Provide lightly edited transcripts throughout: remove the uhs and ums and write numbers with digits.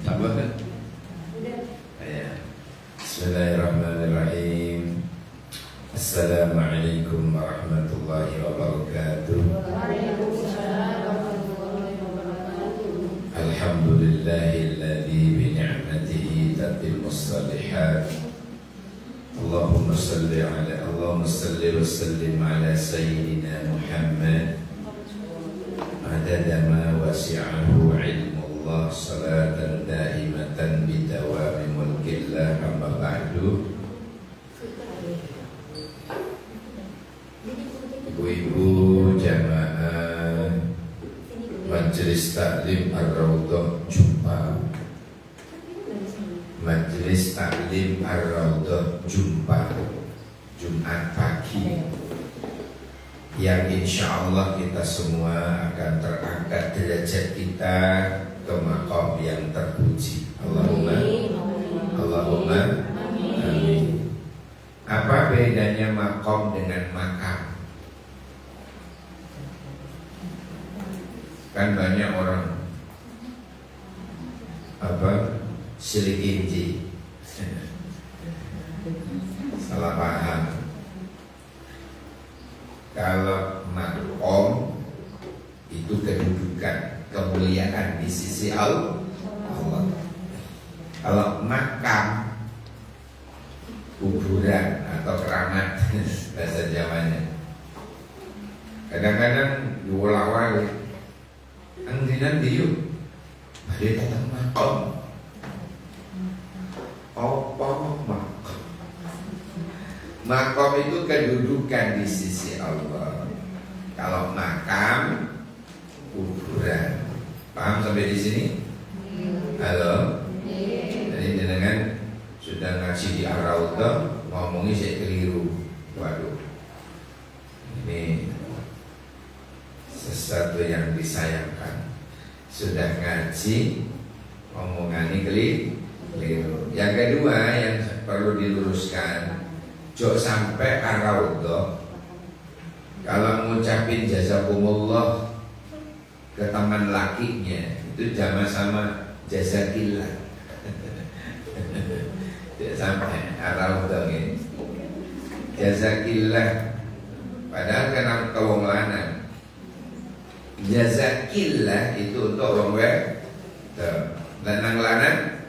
Tambah kan? Ya. Bismillahirrahmanirrahim. Assalamualaikum warahmatullahi wabarakatuh. Alhamdulillahilladzi bi ni'matihi tatimmus shalihat. Allahumma salli wa sallim ala sayyidina Muhammad adada ma wasi'ahu ilmullah salatan daimatan bidawami mulkillah amma ba'du. Ibu-ibu jamaah Majelis Taklim Ar-Raudhah Jumpa, Majelis Taklim Ar-Raudhah Jumpa Jumat pagi, yang insya Allah kita semua akan terangkat derajat kita ke maqam yang terpuji. Allahumma amin. Apa bedanya maqam dengan makam? Kan banyak orang silik inji, salah paham. Kalau maqam itu kedudukan, kemuliaan di sisi Allah. Kalau makam kuburan atau keramat bahasa Jawanya. Kadang-kadang diulang-ulang angginan diu ada datang makam. Apa makam? Makam itu kedudukan di sisi Allah. Kalau makam kuburan. Paham sampai di sini? Halo? Jadi dengan sudah ngaji di Ar-Raudhah ngomongnya saya keliru. Waduh, ini sesuatu yang disayangkan. Sudah ngaji ngomongannya keliru. Yang kedua yang perlu diluruskan, jok sampai Ar-Raudhah kalau ngucapin jazakumullah ke teman lakinya itu jangan sama jazakillah. Sampai Ar-Raudhah ini jazakillah, padahal kena ke wong lanang. Jazakillah itu untuk wong wedok, lanang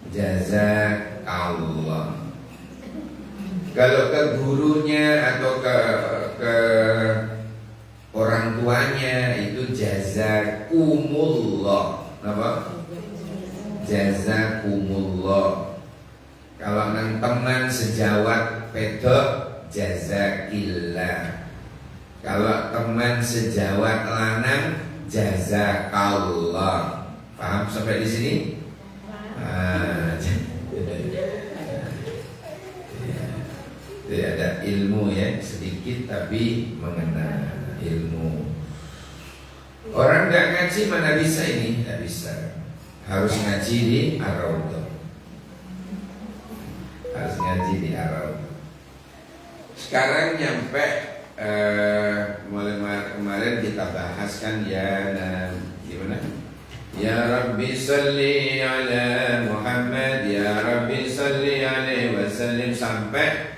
jazakallah. Kalau ke gurunya atau ke orang tuanya itu jazakumullah. Apa? Jazakumullah. Kalau nang teman sejawat pedok jazakillah. Kalau teman sejawat lanang jazakallah. Paham sampai di sini? Ada ilmu ya, sedikit tapi mengena ilmu. Orang nggak ngaji mana bisa ini? Nggak bisa. Harus ngaji di Ar-Raudhah. Harus ngaji di Ar-Raudhah. Sekarang nyampe kemarin kita bahas kan ya, gimana? Ya Rabbi salli ala Muhammad, Ya Rabbi salli alaihi wasallim, sampai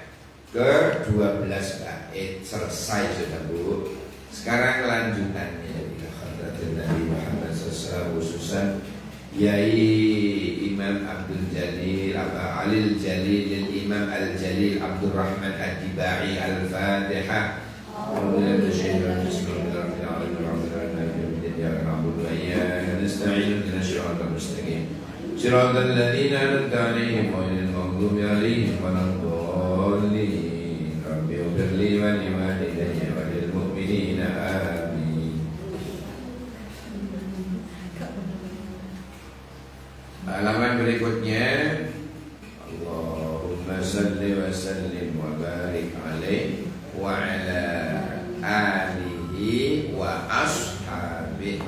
ke 12 bait selesai sudah Bu. Sekarang lanjutannya ila hadratin Nabi Muhammad sallallahu khususan Yai Imam Abdul Jalil Alil Jalil Imam Al-Jalil Abdul Rahman Ad-Dibai Al-Fatihah. صراط الذين أنعمت عليهم غير المغضوب عليهم ولا الضالين رب اغفر لي ولوالدي وللمؤمنين آمين. Halaman berikutnya, Allahumma salli wa sallim wa barik alaihi wa ala alihi wa ashabihi.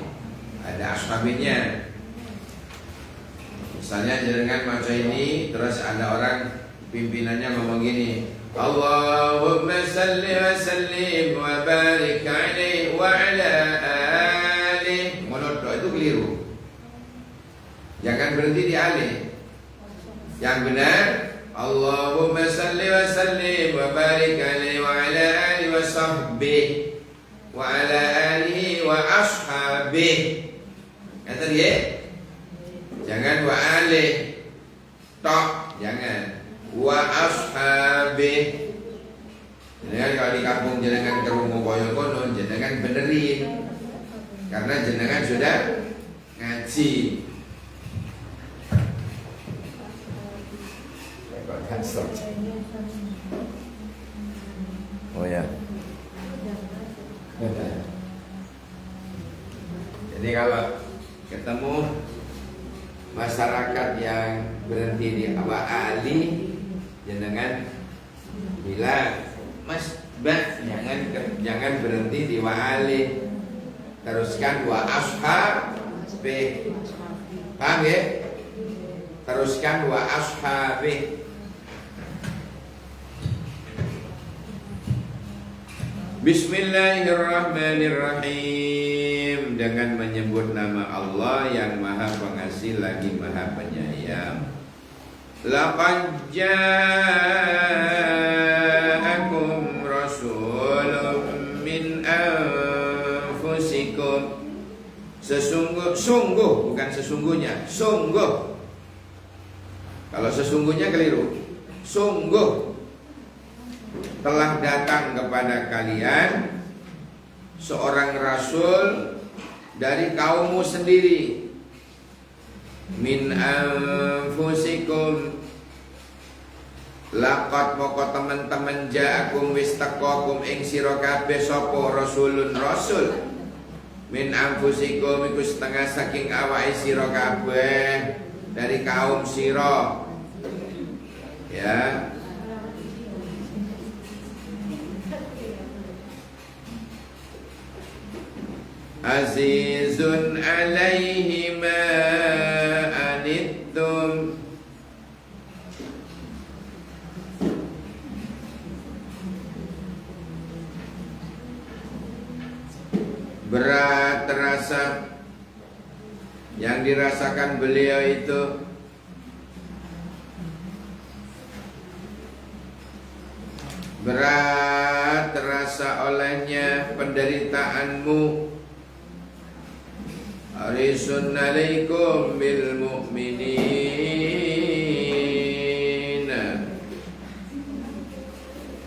Ada ashabinya. Misalnya jangan baca ini, terus ada orang pimpinannya ngomong gini, Allahumma salli wa sallim wa barik alaihi wa ala alihi. Monotok itu keliru. Jangan berhenti di alih. Yang benar, Allahumma salli wa sallim wa barik alaihi wa ala alihi wa sahbihi wa ala alihi wa ashabihi. Kata dia, jangan wa alih tok, jangan wa ashabihi. Jenengan kalau di kampung jenengan kerungu koyo kono, jenengan benerin, karena jenengan sudah ngaji. Oh ya. Jadi kalau ketemu masyarakat yang berhenti di awal ali, jenengan bilang, Mas, Mbak, jangan berhenti di wa'ali, teruskan wa ashabi. Paham ya? Teruskan wa ashabi. Bismillahirrahmanirrahim. Dengan menyebut nama Allah yang Maha Pengasih lagi Maha Penyayang. Laqad ja'akum rasulun min anfusikum. Sungguh, bukan sesungguhnya, sungguh. Kalau sesungguhnya keliru. Sungguh telah datang kepada kalian seorang rasul dari kaummu sendiri. Min anfusikum, laqad moko teman-teman ja'akum wis taqakum ing sira kabeh sapa rasulun rasul. Min anfusikum iku setengah saking awake sira kabeh dari kaum sira. Ya. Azizun alaihi ma anittum, berat terasa yang dirasakan beliau itu. Berat terasa olehnya penderitaanmu. Harisun alaikum bil mu'minin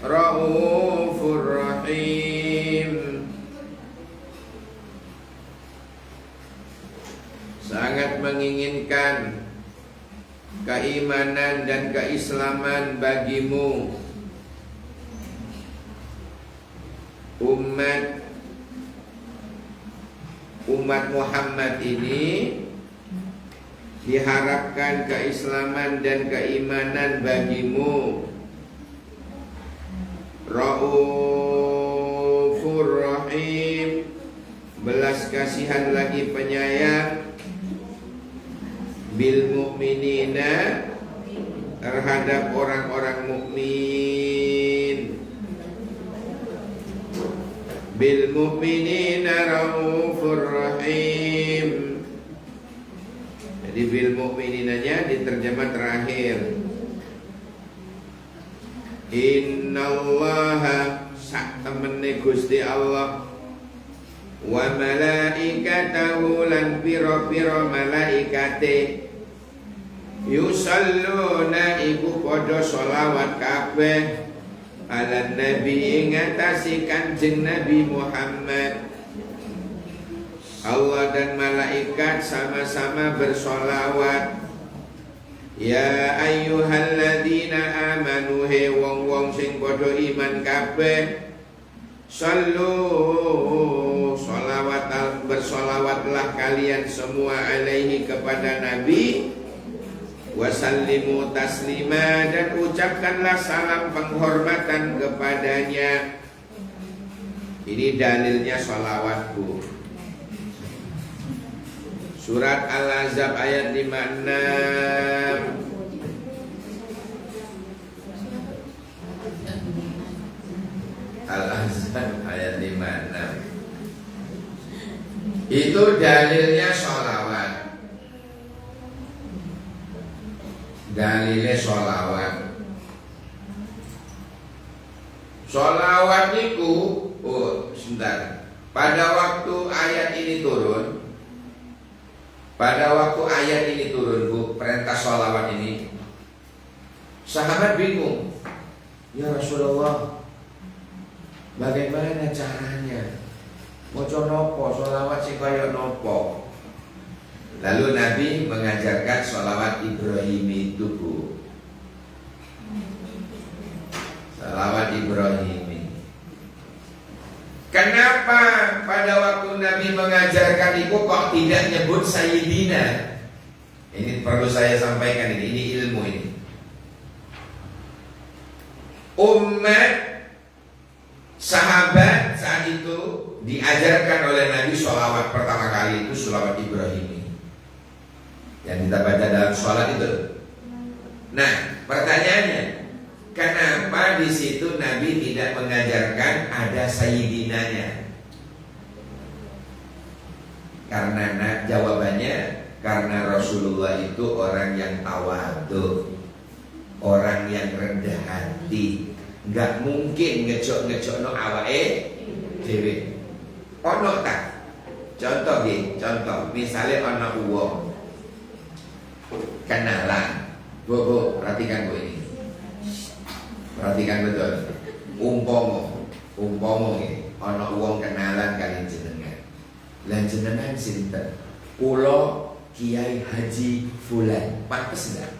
Raufur rahim. Sangat menginginkan keimanan dan keislaman bagimu. Umat Muhammad ini diharapkan keislaman dan keimanan bagimu. Raufur rahim, belas kasihan lagi penyayang. Bil mu'minina, terhadap orang-orang mukmin. Bil mu'minina raufur rahim. Jadi bil mu'mininanya diterjemah terakhir. Innallaha, sak temene Gusti Allah, wa malaikatahu lan pira-pira malaikate, yusalluna iku padha sholawat kabeh ala nabi ing atase Kanjeng Nabi Muhammad. Allah dan malaikat sama-sama bersolawat. Ya ayyuhalladzina amanu, he wong-wong sing padha iman kabeh, sallu sholawat, bersolawatlah kalian semua alaihi kepada Nabi, wasallimu taslima, dan ucapkanlah salam penghormatan kepadanya. Ini dalilnya sholawatku. Surat Al-Ahzab ayat 56. Al-Ahzab ayat 56. Itu dalilnya sholawat. dalile sholawat. Sholawat itu, sebentar. Pada waktu ayat ini turun, Bu, perintah sholawat ini, sahabat bingung. Ya Rasulullah, bagaimana caranya? Maca nopo sholawat sing kaya nopo? Lalu Nabi mengajarkan sholawat Ibrahimi itu, Bu. Sholawat Ibrahimi. Kenapa pada waktu Nabi mengajarkan itu kok tidak nyebut Sayyidina? Ini perlu saya sampaikan, ini ilmu ini. Umat sahabat saat itu diajarkan oleh Nabi sholawat pertama kali itu sholawat Ibrahimi yang kita baca dalam sholat itu. Nah, pertanyaannya, kenapa di situ Nabi tidak mengajarkan ada sayyidinanya? Karena jawabannya, karena Rasulullah itu orang yang tawadhu, orang yang rendah hati, nggak mungkin ngejok no awake dhewe. Ono tak? Contoh misalnya ono uang kenalan, Bu, perhatikan Bu ini. Perhatikan betul. Umpomo ini ono uang kenalan kalian jenengan. Lan jenengan sinten? Kula Kiai Haji Fulan. Pantes enggak?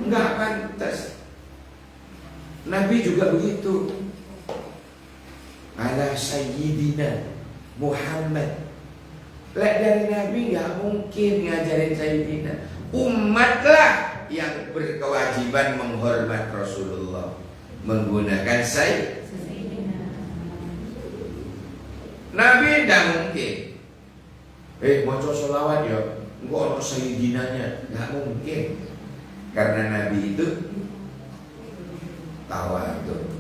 Enggak pantes. Nabi juga begitu. Ala Sayyidina Muhammad. Lek dari Nabi enggak mungkin ngajarin Sayyidina. Umatlah yang berkewajiban menghormat Rasulullah, menggunakan Sayyidina. Nabi tidak mungkin. Maca sholawat ya, enggak ada Sayyidinanya, enggak mungkin. Karena Nabi itu tawadhu.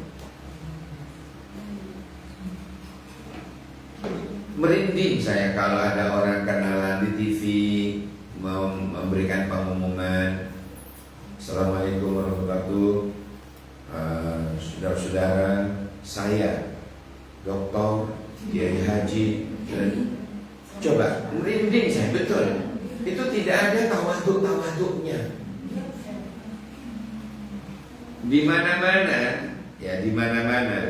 Merinding saya kalau ada orang kenalan di TV mau memberikan pengumuman, Assalamualaikum warahmatullahi wabarakatuh, saudara-saudara, saya Dr. Kiai Haji. Coba, merinding saya, betul. Itu tidak ada tawadhu-tawadhunya. Di mana-mana.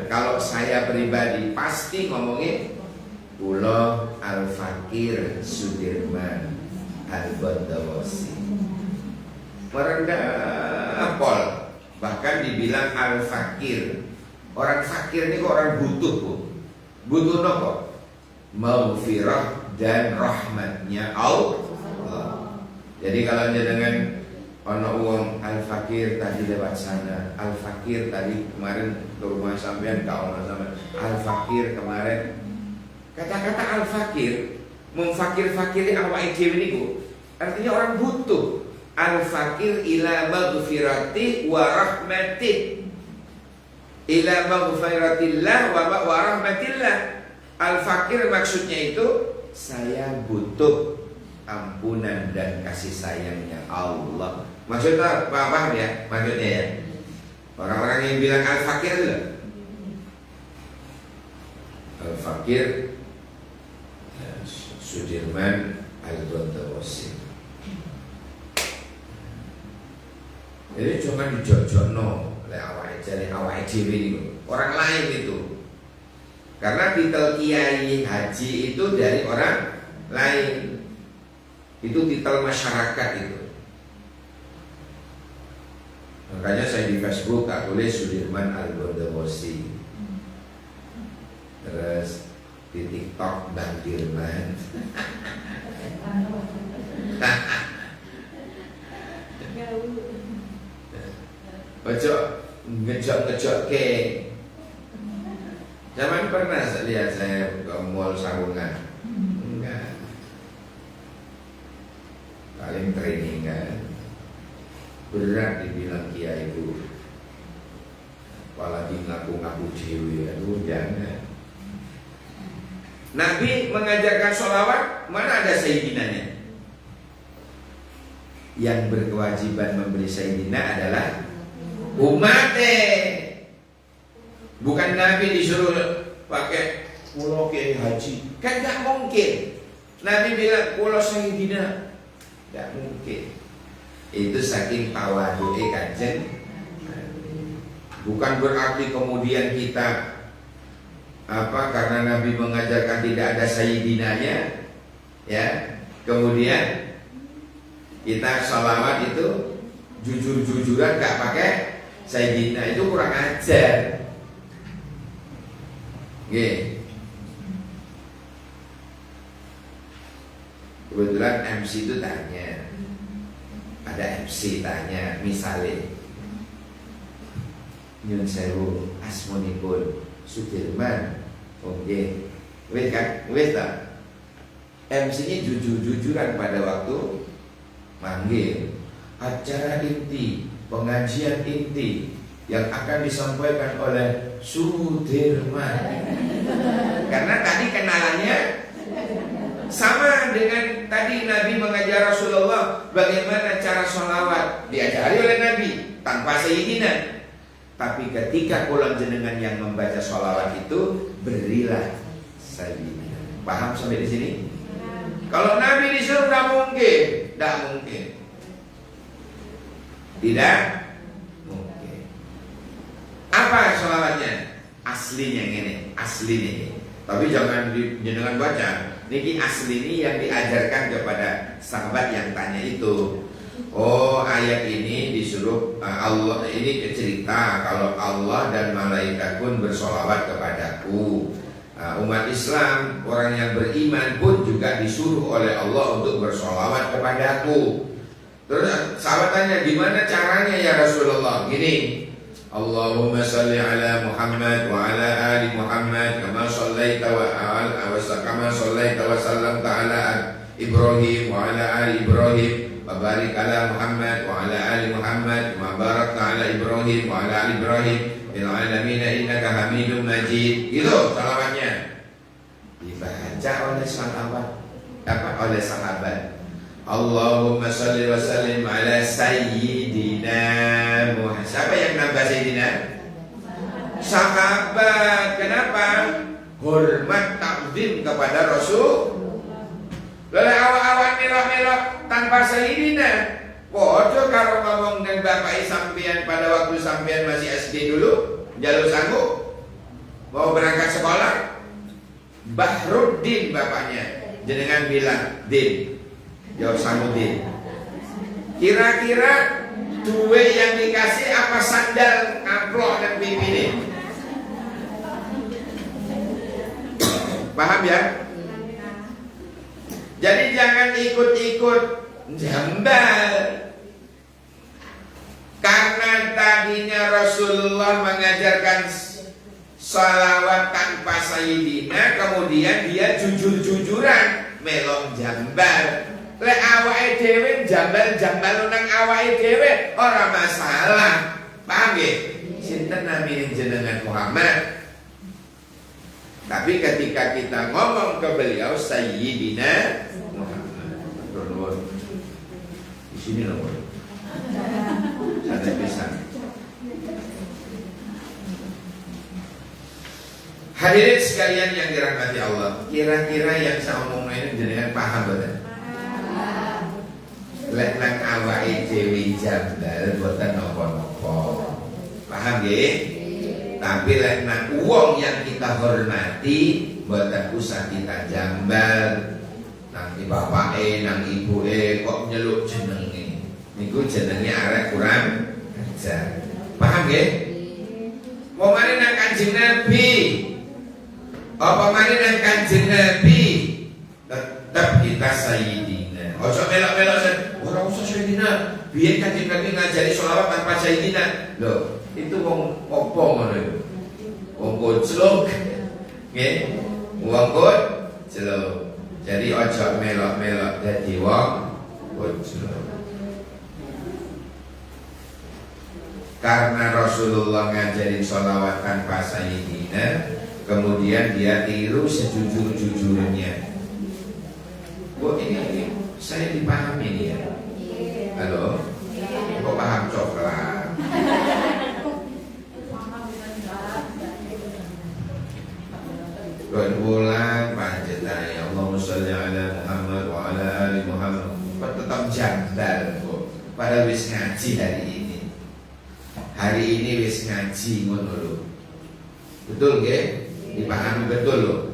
Kalau saya pribadi pasti ngomongin Kula Al-Fakir Sudirman Al-Bondawasi. Merendah pol, bahkan dibilang Al-Fakir. Orang fakir ini kok orang butuh, Bu. Butuh nopo? Maghfirah dan rahmatnya Allah. Jadi kalau dengan ono uang Al-Fakir tadi lewat sana, Al-Fakir tadi kemarin ke rumah sampean kau sama Al-Fakir kemarin. Kata-kata Al-Fakir memfakir-fakiri awake dhewe niku artinya orang butuh. Al-Fakir ila maghfirati wa rahmati, ila maghfiratillah wa rahmatillah. Al-Fakir maksudnya itu saya butuh ampunan dan kasih sayangnya Allah. Maksudnya paham ya? Maksudnya ya, orang-orang yang bilang Al-Fakir itu Al-Fakir Sudirman Al-Bondawasi. Jadi cuma dijojono oleh awake dhewe niku. Orang lain itu. Karena titel Kiai Haji itu dari orang lain. Itu titel masyarakat itu. Makanya saya di Facebook tak tulis Sudirman Al-Bondawasi. Terus di TikTok Bang Dirman. Ojo ngejok ke. Zaman pernah lihat saya ke mall Sagungan. Enggak. Paling training kan. Berat dibilang kiai itu. Apalagi ngaku-ngaku dewi. Aduh jangan. Nabi mengajarkan sholawat, mana ada sayyidinanya? Yang berkewajiban memberi Sayyidina adalah umatnya. Bukan Nabi disuruh pakai pulau kiai haji, kan gak mungkin. Nabi bilang pulau Sayyidina, gak mungkin. Itu saking tawadhu'e Kanjeng. Bukan berarti kemudian kita karena Nabi mengajarkan tidak ada Sayyidinanya, ya, kemudian kita sholawat itu jujur-jujuran gak pakai Sayyidina, itu kurang ajar. Kebetulan MC itu tanya, ada MC tanya, misalnya nyun sewu asmonipun Sudirman, oke, wes kan, wes tak? MC-nya jujur-jujuran pada waktu manggil. Acara inti, pengajian inti yang akan disampaikan oleh Sudirman. Karena tadi kenalannya sama dengan tadi Nabi mengajar Rasulullah bagaimana cara sholawat, diajari oleh Nabi tanpa Sayyidina. Tapi ketika kulon jenengan yang membaca sholawat itu, berilah Sayyidina. Paham sampai di sini? Kalau Nabi disuruh tidak mungkin, tidak mungkin, tidak mungkin. Apa sholawatnya? Aslinya ini, aslinya ini. Tapi jangan jenengan baca. Niki asli ini yang diajarkan kepada sahabat yang tanya itu. Oh, ayat ini disuruh Allah, ini cerita kalau Allah dan malaikat pun bersolawat kepadaku. Umat Islam, orang yang beriman pun juga disuruh oleh Allah untuk bersolawat kepadaku. Terus sahabat tanya, gimana caranya ya Rasulullah? Gini, Allahumma salli ala Muhammad wa ala ali Muhammad kama sallaita wa sallamta ala Ibrahim wa ala ali Ibrahim wa barik ala Muhammad wa ala ali Muhammad wa barakta ala Ibrahim wa ala ali Ibrahim fil alamin innaka Hamidum Majid. Gitu salawatnya. Dibaca oleh sahabat. Allahumma salli wa sallim ala Sayyidina Muhammad. Siapa yang nambah Sayyidina? Sahabat. Kenapa? Hormat takzim kepada Rasul. Lalu awak-awak melok-melok tanpa Sayyidina. Podo karo ngomong dengan bapak sampean pada waktu sampean masih SD dulu, jalur sanggup mau berangkat sekolah. Bahruddin bapaknya, jenengan bilang Din, jawab Samudin. Kira-kira duit yang dikasih apa sandal, amplop dan pimpin? Paham ya? Jadi jangan ikut-ikut jambal. Karena tadinya Rasulullah mengajarkan salawat tanpa Sayyidina, kemudian dia jujur-jujuran melong jambal. Lek awake dhewe jambal nang awake dhewe ora masalah. Paham nggih? Sinten nabi jenengan Muhammad. Tapi ketika kita ngomong ke beliau Sayyidina Muhammad. Di sini loh. Ada pesan. Hadirin sekalian yang dirahmati Allah, kira-kira yang saya omongin ini jenengan paham betul? Lek nang awake dhewe jambal boten napa-napa. Paham nggih? Tapi lek nang wong yang kita hormati boten usah kita jambal. Nanti bapake nang ibuke kok nyeluk jenenge. Niku jenenge arek kurang ajar. Paham nggih? Wong mari nang Kanjeng Nabi. Apa mari nang Kanjeng Nabi tetap kita Sayyidina. Ojo melok-melok ora usah Sayyidina. Biyen Kanjeng Nabi ngajari sholawat tanpa Sayyidina. Loh, itu wong apa ngono iku? Wong koclok. Nggih. Wong koclok. Jadi ojo melok-melok dadi wong koclok. Karena Rasulullah ngajarin sholawat tanpa Sayyidina, kemudian dia tiru sejujur-jujurnya. Oh ini saya dipahami nih ya. padahal wis ngaji hari ini. Hari ini wis ngaji ngono lho. Betul nggih? Dipahami betul lho.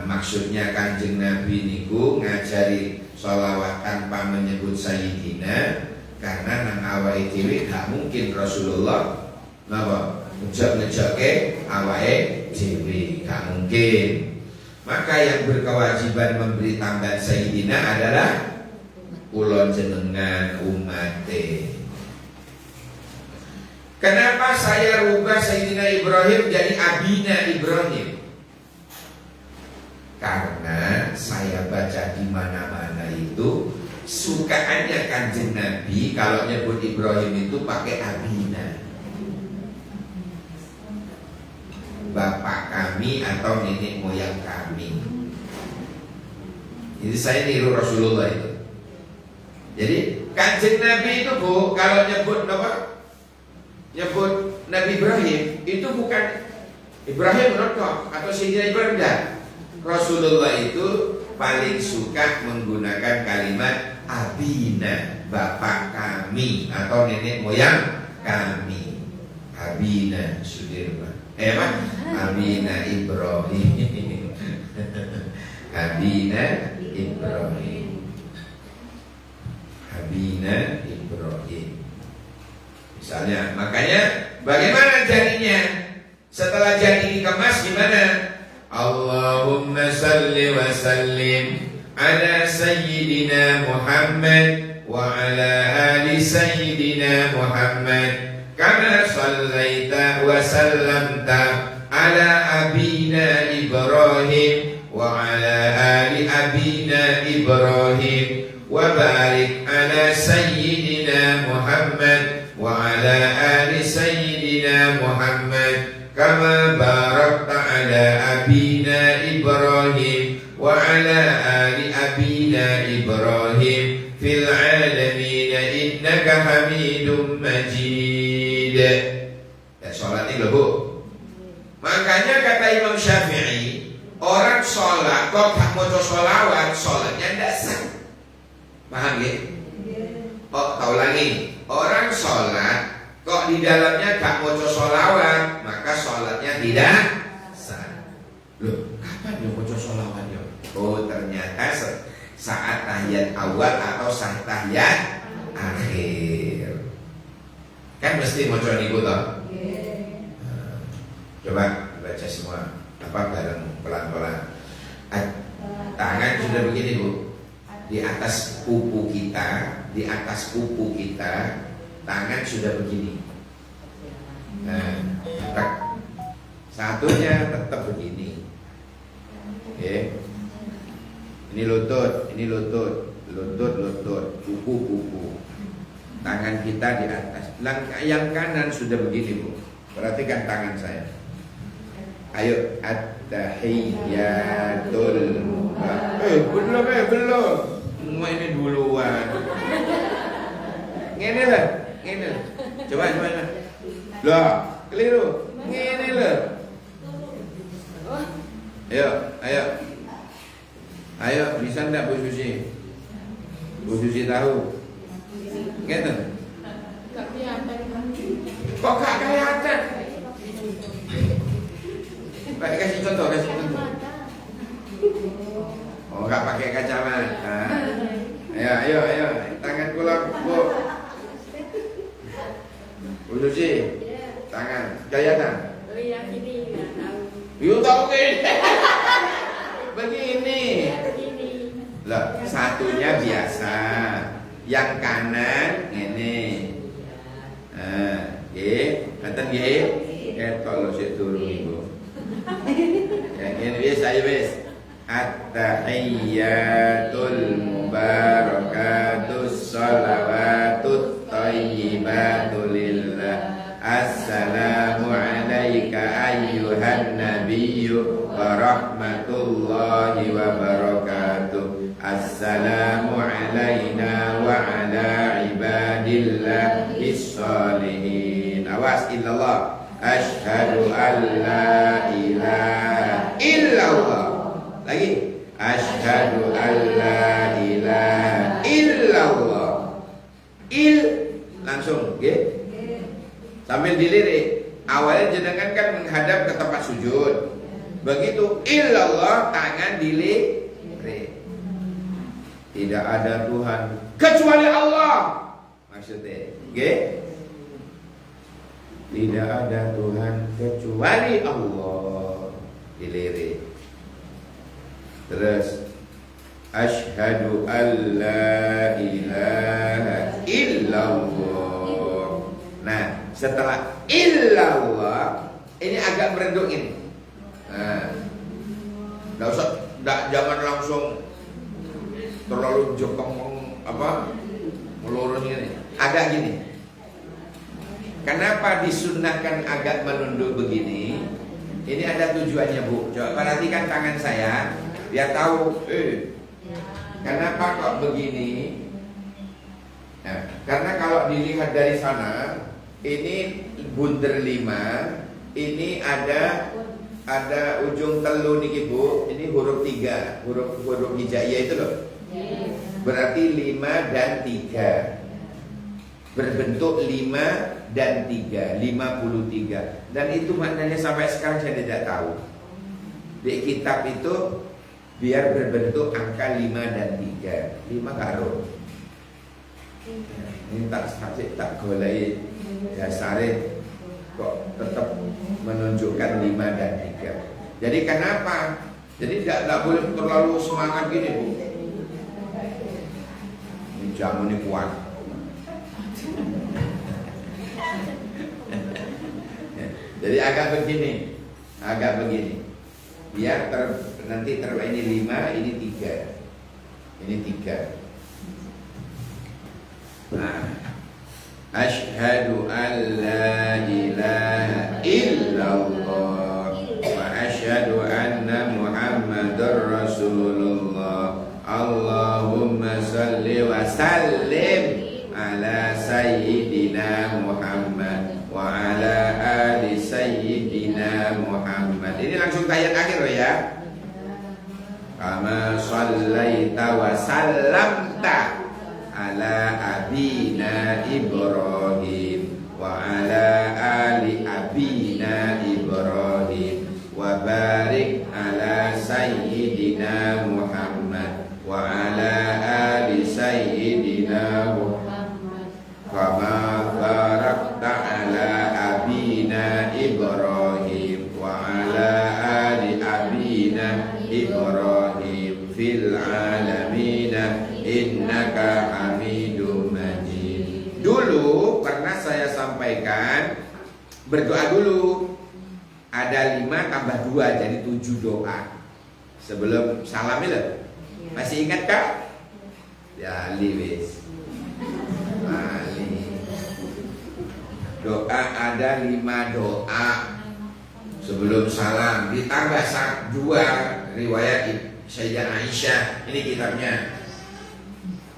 Maksudnya Kanjeng Nabi niku ngajari sholawat tanpa menyebut Sayyidina karena nang awake dhewe gak mungkin Rasulullah napa ngejak-ngejoke awake dhewe, gak mungkin. Maka yang berkewajiban memberi tambahan Sayyidina adalah kula jenengan umate. Kenapa saya rubah Sayyidina Ibrahim jadi Abina Ibrahim? Karena saya baca di mana-mana itu sukaannya Kanjeng Nabi kalau nyebut Ibrahim itu pakai Abina, bapak kami atau nenek moyang kami. Jadi saya niru Rasulullah itu. Jadi Kanjeng Nabi itu Bu, kalau nyebut apa? Nyebut Nabi Ibrahim itu bukan Ibrahim atau Sayyidina Ibrahim dah. Rasulullah itu paling suka menggunakan kalimat Abina, bapak kami atau nenek moyang kami. Abina Sudirman. Apa? Abina Ibrahim. Abina Ibrahim. Abina Ibrahim. Misalnya, makanya bagaimana jadinya? Setelah jadi dikemas gimana? Allahumma salli wa sallim ala Sayyidina Muhammad wa ala ali Sayyidina Muhammad kama sallaita wa sallamta ala abina Ibrahim wa ala ali abina Ibrahim wa barik ala Sayyidina Muhammad wa ala ali Sayyidina Muhammad kama barakta ala abina Ibrahim wa ala ali abina Ibrahim fil alamin innaka Hamidum Majid. Ya, sholat ini loh Bu. Makanya kata Imam Syafi'i, orang sholat kok gak maca sholawat, sholatnya ndak sah. Paham ya? Oh, tahu lagi. Orang sholat kok di dalamnya gak maca sholawat, maka sholatnya tidak sah. Loh, kapan dia maca sholawat ya? Oh, ternyata saat tahiyat awal atau saat tahiyat akhir. Kan mesti maca niku toh. Coba baca semua apa bareng pelan-pelan. Tangan sudah begini Bu. Di atas pupu kita, di atas pupu kita, tangan sudah begini. Nah, satunya tetap begini. Oke. Ini lutut, lutut, kuku. Tangan kita di atas. Yang kanan sudah begini Bu. Perhatikan tangan saya. Ayo, at-tahiyyatul belum. Semua ini duluan. Ngene lah. Coba. Lah, keliru. Ngene lah. Ayo, bisa enggak Bu Susi? Bu Susi tahu? Ngene. Gak kelihatan. Kok gak kelihatan? Pakai kasih contoh. Oh, gak pakai kacamata. Ayo, tangan kula Bu. Bu Susi, tangan kelihatan? Oh iya, gini nggak tahu. Yuk tahu begini. Begini. Lah, satunya biasa. Yang kanan ini. Ngeten nggih. Ketok lho sik turu niku. Yang ini wis ayo wis. At-tahiyyatul mubarakatus shalawatut thayyibatu lillah. Assalamu alayka ayyuhan nabiyyu wa rahmatullahi wa barakatuh. Assalamu alayna wa ala ibadillahis shalihin. Awas illallah. Asyhadu an la ilaha illallah. Lagi. Asyhadu an la ilaha illallah. sambil dilirik. Awalnya jenengan kan menghadap ke tempat sujud. Begitu illallah tangan dilirik. Tidak ada Tuhan kecuali Allah. Maksudnya, oke? Tidak ada Tuhan kecuali Allah. Dilirik. Terus asyhadu alla ilaha illallah. Nah, setelah illallah ini agak meredup ini. Nah, jangan langsung terlalu jokong melurus ini. Agak gini. Kenapa disunnahkan agak menunduk begini? Ini ada tujuannya, Bu. Coba perhatikan tangan saya, biar tahu. Kenapa kok begini? Nah, karena kalau dilihat dari sana, ini bunder 5, ini ada ujung telu niki Bu, ini huruf 3, huruf hijaiyah itu loh. Berarti 5 dan 3. Berbentuk 5 dan 3, 53. Dan itu maknanya sampai sekarang saya tidak tahu. Di kitab itu biar berbentuk angka 5 dan 3. 5 karo. Ini tak golai dasare kok tetap menunjukkan 5 dan 3. Jadi kenapa? Jadi tidak boleh terlalu semangat gini, Bu. Ini jamu ini kuat. Jadi agak begini. Biar nanti ini 5, ini 3. Ini 3. Nah, asyhadu an la ilaha illallah wa asyhadu anna Muhammadar Rasulullah. Allahumma salli wa sallim ala sayyidina Muhammad wa ala ali sayyidina Muhammad. Ini langsung ayat akhir loh ya. Kama shallaita wa sallamta ala abina Ibrahim wa ala ali abina Ibrahim wa barik ala sayyidina Muhammad wa ala ali sayyidina Muhammad kama barakta ala abina Ibrahim wa ala ali abina Ibrahim fil alamina innaka hamidum majid. Dulu pernah saya sampaikan berdoa dulu. Ada 5 tambah 2 jadi 7 doa sebelum salam itu. Masih ingat kah? Ya liwis. Doa ada 5 doa sebelum salam, ditambah 2 riwayat Sayyidah Aisyah. Ini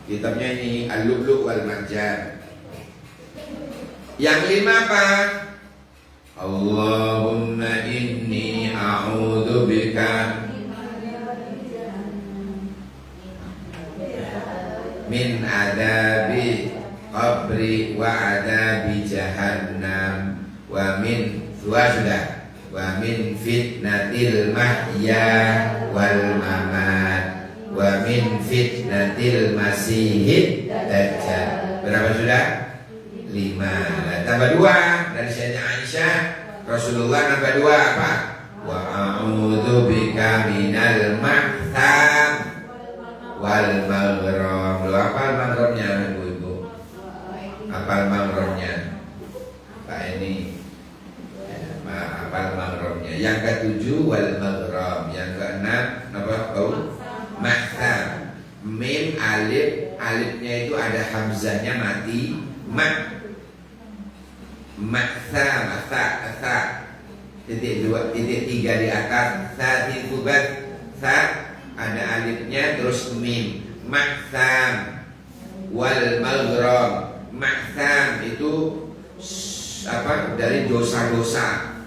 kitabnya ini Al-Lu'lu' wal Marjan. Yang 5 apa? Allahumma inni a'udzu bika min adabi qabri wa adabi jahannam wa min fitnatil mahya wal mamat wa min fitnatil masihid dajjal. Berapa sudah? 5. Nah, tambah 2 dari Sayyidah Aisyah. Rasulullah nambah 2 apa? Wa a'udzu bika minal mahtam wal maghram. Lu hafal maghrabnya Ibu-ibu? Hafal maghrabnya? Pak ini hafal maghrabnya. Yang ke-7 wal maghram. Yang ke-6 apa? Mahtam. Mim alif, alifnya itu ada hamzahnya mati. Titik 2, titik 3 di atas. Ada alifnya terus mim. Mahtam wal maghram. Mahtam itu apa? Dari dosa-dosa.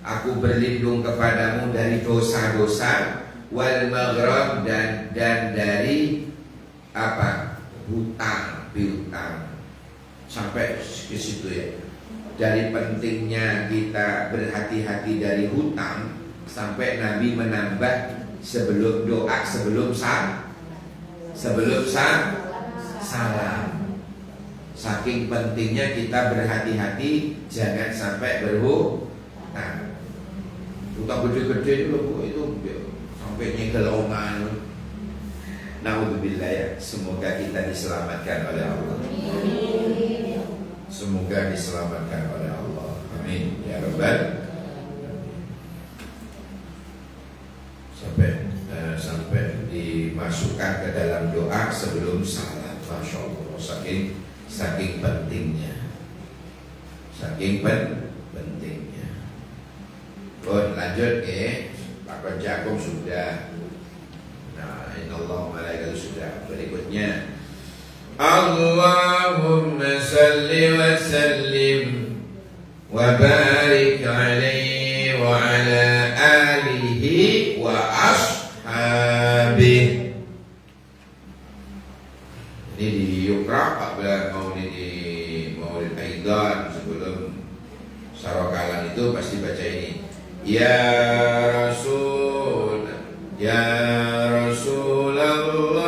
Aku berlindung kepadamu dari dosa-dosa. Wal maghram dan dari apa? Hutang, piutang. Sampai ke situ ya. dari pentingnya kita berhati-hati dari hutang, sampai Nabi menambah sebelum doa, sebelum salam. Saking pentingnya kita berhati-hati jangan sampai berhutang. Utang gede-gede itu sampai nyekel omongan. Naudzubillah ya. Semoga kita diselamatkan oleh Allah. Semoga diselamatkan oleh Allah. Amin ya rabbal. Sampai dimasukkan ke dalam doa sebelum salat. Masya Allah. Saking pentingnya. Pentingnya. Lanjut ya. Pak Jagung sudah. Nah, innallaha malaikatahu sudah. Berikutnya, Allahumma salli wa sallim wa barik alaihi wa ala alihi wa ashabihi. Ini di Yukra apabila Maulid Aidan sebelum Sarokalan itu pasti baca ini. Ya Rasul, ya Rasulullah,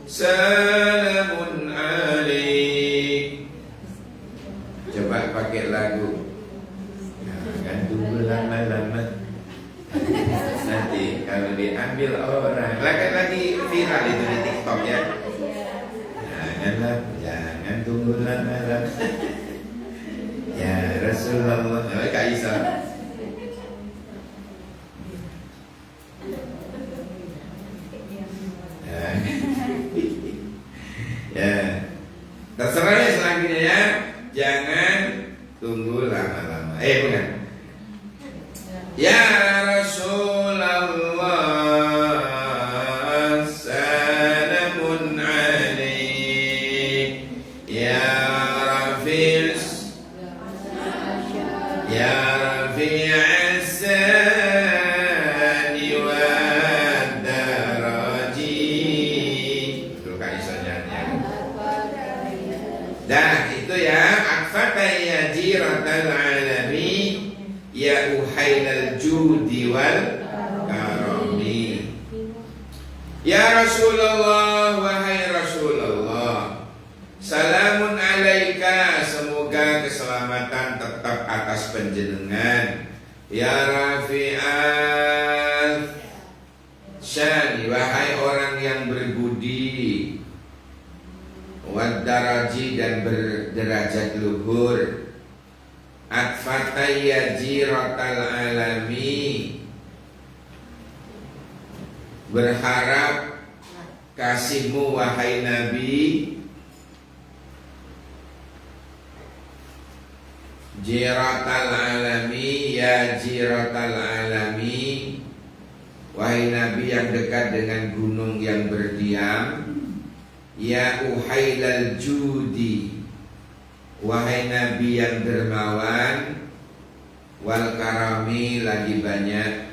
salamun alaik. Coba pakai lagu. Jangan tunggu lama-lama. Nanti kalau diambil orang, lagi viral itu di TikTok ya. Jangan tunggu lama-lama. Ya Rasulullah, Kak Isa. Ya, terserah ya selanjutnya ya. Jangan tunggu lama-lama. Bukan. Ya Rasulullah, salamun alaik. Ya Rafi'is, ya Rafi'is sani wa daraji. Itu kaisanya. Dah itu ya. Akfata ya jiratal alami, ya uhailal judi wal karami. Ya Rasulullah, wahai Rasulullah, salamun alaika, semoga keselamatan tetap atas panjenengan. Ya Rafi'al syani, wahai orang yang berbudi, wad daraji, dan berderajat luhur. Atfatayya jiratal alami, berharap kasihmu wahai Nabi. Jiratal alami, ya jiratal alami, wahai Nabi yang dekat dengan gunung yang berdiam. Ya uhailal judi, wahai Nabi yang dermawan. Wal karami, lagi banyak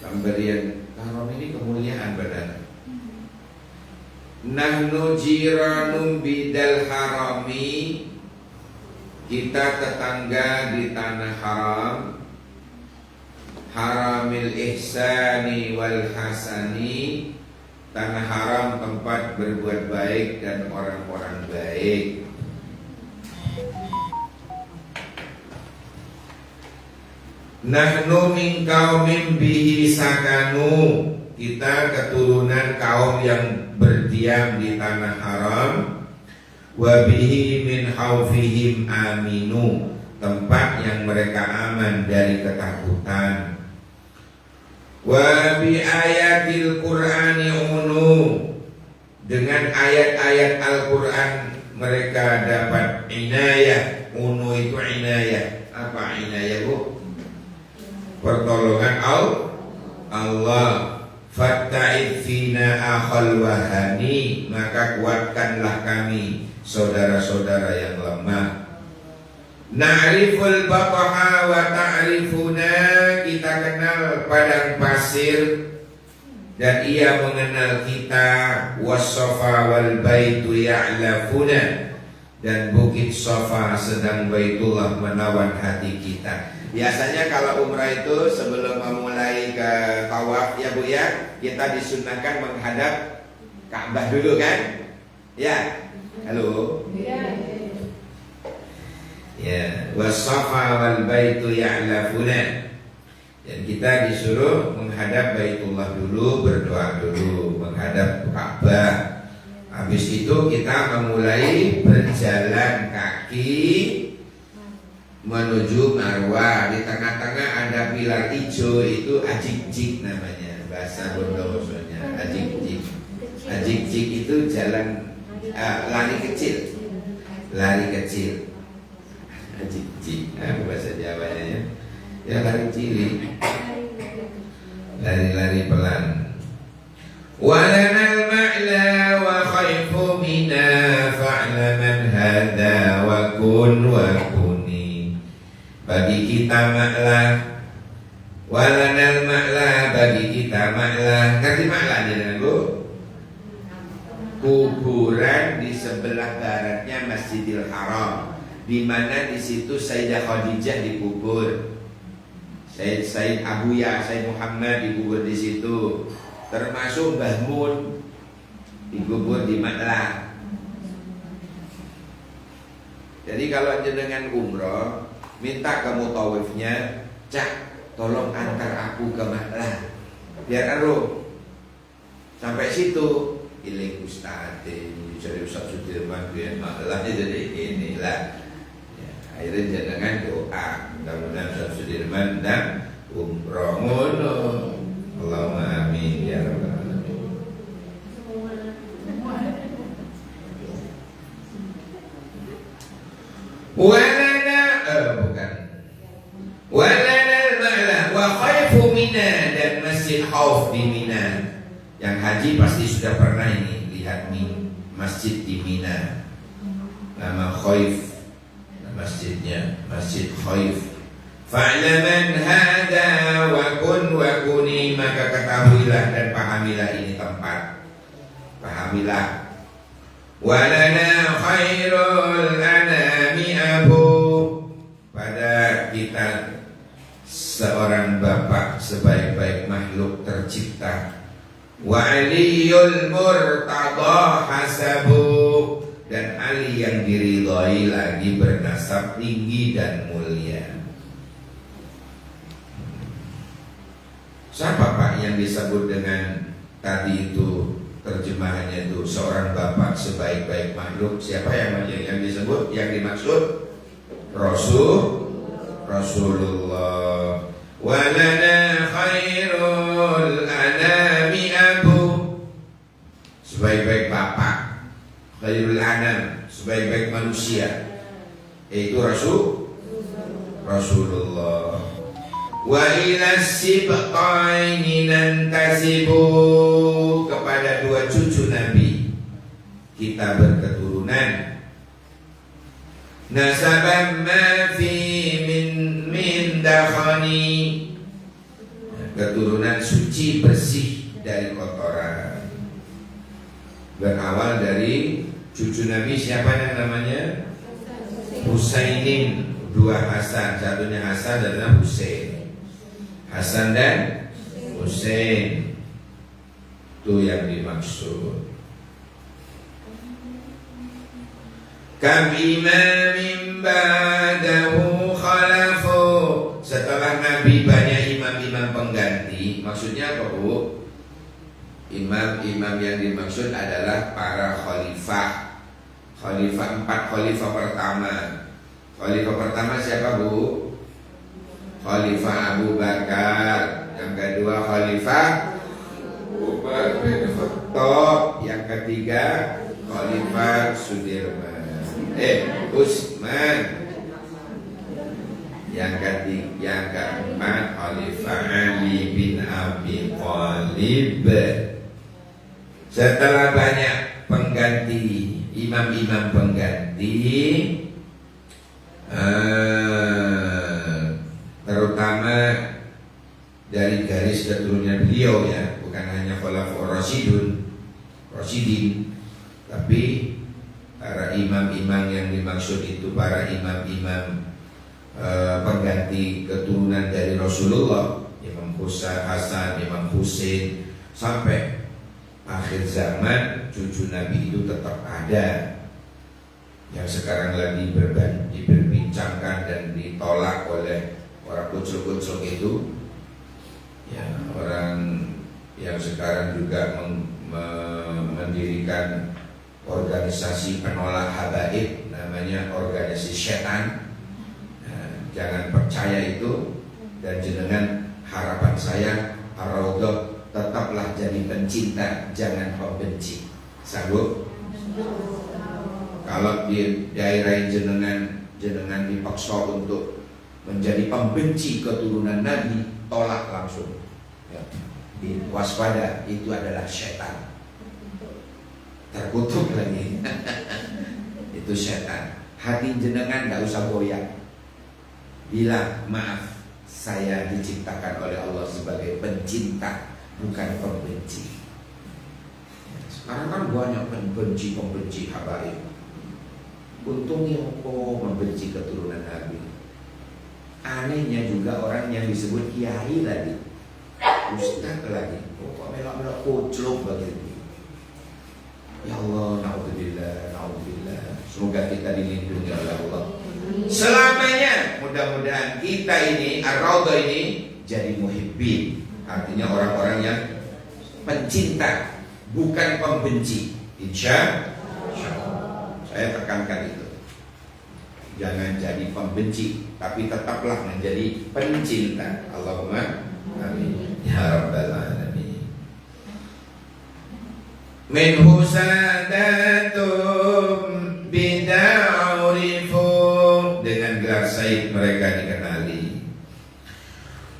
pemberian. Karam ini kemuliaan benar. Nahnu jiranum bidal harami, kita tetangga di tanah haram. Haramil ihsani wal hasani, tanah haram tempat berbuat baik dan orang-orang baik. Nahnu min qaumin bihi sakanu, kita keturunan kaum yang berdiam di tanah haram. Wa bihi min haufihim aminu, tempat yang mereka aman dari ketakutan. Wa bi ayatil Qur'ani unu, dengan ayat-ayat Al-Quran mereka dapat inayah. Unu itu inayah. Apa inayah bu? Pertolongan Allah. Fatta'id fina akhal wahani, maka kuatkanlah kami saudara-saudara yang lemah. Na'riful baqaha wa ta'rifuna, kita kenal padang pasir dan ia mengenal kita. Wassafa wal baitu ya'lafuna, dan Bukit Sofa sedang Baitullah menawan hati kita. Biasanya kalau umrah itu sebelum memulai ke tawaf ya Bu ya, kita disunnahkan menghadap Ka'bah dulu kan? Ya. Halo. Ya, was-safa wal baitu ya'lafuna. Dan kita disuruh menghadap Baitullah dulu, berdoa dulu, menghadap Ka'bah. Habis itu kita memulai berjalan kaki menuju Marwah. Di tengah-tengah ada pilar hijau, itu ajik-jik namanya, bahasa Bondowosonya, ajik-jik. Ajik-jik itu jalan lari kecil. Lari kecil. Ajik-jik, bahasa Jawanya ya. Ya lari cilik, lari-lari pelan. Walanal ma'la wa khaifu mina fa'laman hadha wa kun wa kuni. Bagi kita ma'la, walanal ma'la, bagi kita ma'la. Ngerti ma'la dengan Bu? Kuburan di sebelah baratnya Masjidil Haram, di mana di situ Sayyidah Khadijah dikubur. Sayyid Abuya, Sayyid Muhammad dikubur di situ. Termasuk Mbah Mun dikubur di Ma'la. Jadi kalau jenengan umroh, minta ke mutawifnya, Cak, tolong antar aku ke Ma'la, biar aruh. Sampai situ, iling Ustaz, jadi Ustaz Sudirman biar Ma'la jadi inilah. Akhirnya jangan doa mudah-mudahan Ustaz Sudirman dan umroh ngono. Allahumma amin ya rabbal alamin. Walana bukan. Walana al-ma'la wa khaifu Mina, dan Masjid Khauf di Mina. Yang haji pasti sudah pernah ini lihat masjid di Mina. Nama Khaif masjidnya, Masjid Khaif. Fa'laman hadha wa kun wa kuni, maka ketahuilah dan pahamilah ini tempat. Pahamilah. Walana khairul anami abu, pada kita seorang bapak sebaik-baik makhluk tercipta. Wa aliyul murtada hasabu, dan Ali yang diridhai lagi bernasab tinggi dan mulia. Siapa Pak yang disebut dengan tadi itu terjemahannya itu seorang bapak sebaik-baik makhluk? Siapa yang disebut, yang dimaksud? Rasulullah. Walana khairul anami abu, sebaik-baik bapak, khairul anam, sebaik-baik manusia, yaitu Rasulullah. Wa ila sibqaini nantasibu, kepada dua cucu Nabi kita berketurunan. Nasaban ma fi min dakhani, keturunan suci bersih dari kotoran. Berawal dari cucu Nabi siapa yang namanya? Husainin, dua Hasan, satunya Hasan dan Husain. Hasan dan Husain, itu yang dimaksud. Kam imamin ba'dahu khalafu, setelah Nabi banyak imam-imam pengganti. Maksudnya apa Bu? Imam-imam yang dimaksud adalah para khalifah. Khalifah, 4 khalifah pertama. Khalifah pertama siapa Bu? Khalifah Abu Bakar. Yang kedua Khalifah Umar bin Khattab. Yang ketiga Khalifah Sudirman, Utsman. Yang keempat Khalifah Ali bin Abi Thalib. Setelah banyak pengganti, imam-imam pengganti, terutama dari garis keturunan beliau ya, bukan hanya Khulafaur Rasyidin, tapi Para imam-imam yang dimaksud itu para imam-imam pengganti keturunan dari Rasulullah, Imam Hasan, Imam Husain, sampai akhir zaman cucu Nabi itu tetap ada. Yang sekarang lagi diperbincangkan dan ditolak oleh orang kucul-kucul itu, ya, orang yang sekarang juga mendirikan organisasi penolak habaib, namanya organisasi setan. Nah, jangan percaya itu, dan jenengan, harapan saya Ar-Raudhah tetaplah jadi pencinta, jangan pembenci. Sanggup? Kalau di daerah jenengan dipaksa untuk menjadi pembenci keturunan Nabi, tolak langsung. Ya. Waspada, itu adalah setan. Terkutuk lagi. Itu setan. Hati jenengan gak usah goyang. Bilang, maaf, saya diciptakan oleh Allah sebagai pencinta, bukan pembenci. Sekarang kan banyak pembenci habaib. Untungnya kok membenci keturunan Nabi. Anehnya juga orang yang disebut kiai lagi, ustaz lagi, kok melok-melok kucluk begitu. Ya Allah, naudzubillah. Semoga kita dilindungi oleh Allah selamanya. Mudah-mudahan kita ini, Ar-Raudhah ini, jadi muhibbin. Artinya orang-orang yang pencinta, bukan pembenci. Insya Allah. Saya tekankan itu. Jangan jadi pembenci, tapi tetaplah menjadi pencinta. Allahumma amin ya rabbal alamin. Minhu sadatum bida'urifu, dengan gelar said mereka dikenali.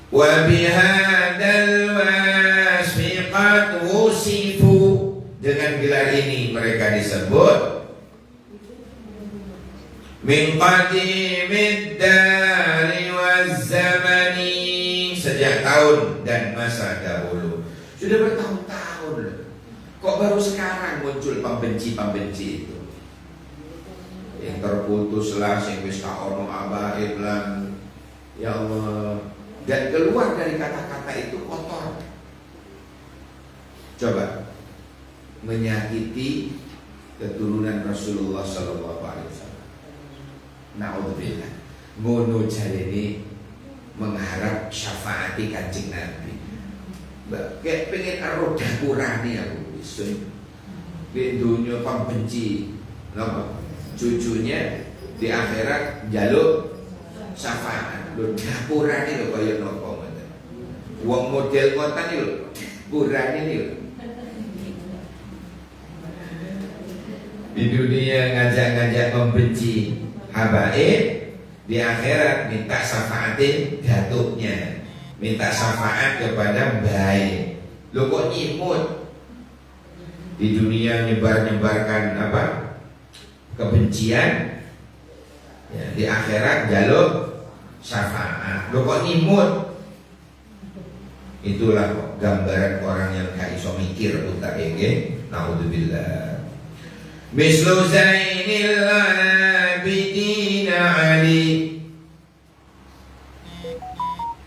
Wa bihadal wasfi qad wusifu, dengan gelar ini mereka disebut min qadimid dari waz zamani, sejak tahun dan masa dahulu. Sudah bertahun-tahun, kok baru sekarang muncul pembenci-pembenci itu? Yang terputuslah sing wis ka ono abaib lan, ya Allah, dan keluar dari kata-kata itu kotor. Coba menyakiti keturunan Rasulullah sallallahu alaihi wasallam. Naudzubillah. Ngono jarene mengharap syafaati Kanjeng Nabi. Kayak pengen aro dapurane aku isun. Di dunia pembenci, napa? Cucunya di akhirat jaluk syafaat. Lho dapurane lho kaya napa ngoten. Wong model ngoten iki lho, dapurane iki lho. Di dunia ngajak-ngajak membenci habaib, di akhirat minta syafaatin datuknya, minta syafaat kepada baik. Lo kok nyimut? Di dunia nyebar-nyebarkan apa? Kebencian, ya, di akhirat jaluk syafaat. Lo kok nyimut? Itulah gambaran orang yang gak iso mikir utak ege. Naudzubillah. Mislu Zainil Abidin Ali,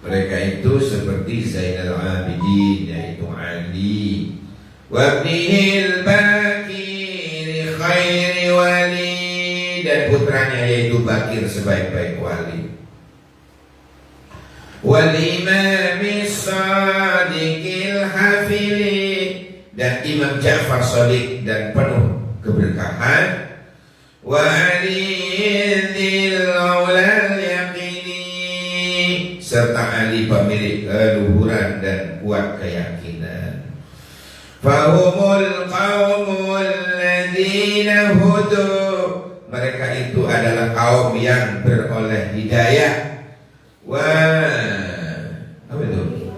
mereka itu seperti Zainal Abidin, yaitu Ali. Wabnihil Bakir khairi wali, dan putranya yaitu Bakir sebaik-baik wali. Wal Imamis Sadiqil Hafili, dan Imam Ja'far Shadiq dan penuh keberkahan. Wa aliyil aulal yaqini, serta Ali pemilik keluhuran dan kuat keyakinan. Fahumul qaumul ladina hudu, mereka itu adalah kaum yang beroleh hidayah. Wa apa itu?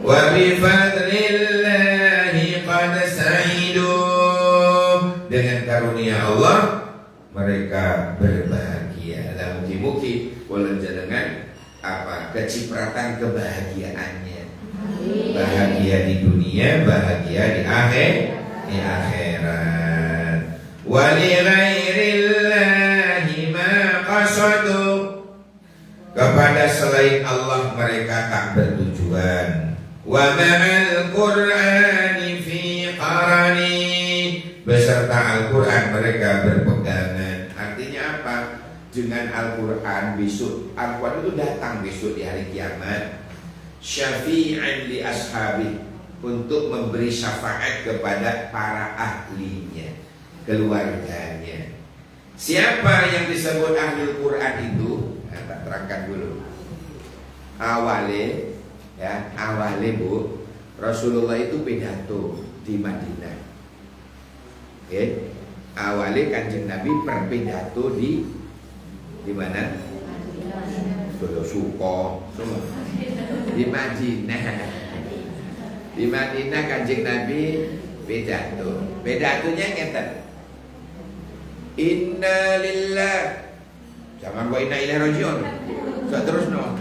Wa bi fadlillahi qad sa'idu, dengan karunia Allah mereka berbahagia. Dan mugi-mugi wala jenengan apa kecipratan kebahagiaannya. Bahagia di dunia, bahagia di akhirat. Wa li ghairi selain Allah mereka tak bertujuan. Wa ma'al Qur'ani fi qarani, beserta Al-Quran mereka berpegangan. Artinya apa? Dengan Al-Quran besok, Al-Quran itu datang besok di hari kiamat, syafi'an li ashabi, untuk memberi syafaat kepada para ahlinya, keluarganya. Siapa yang disebut ahli Quran itu? Tak terangkan dulu. Awalnya Bu, Rasulullah itu pidato di Madinah. Awalnya Kanjeng Nabi berpidato di mana? Suko, di Madinah. Di Madinah Kanjeng Nabi pidato. Pidatonya ngeten. Inna lillah, jangan wa inna ilaihi rajiun. Terus no.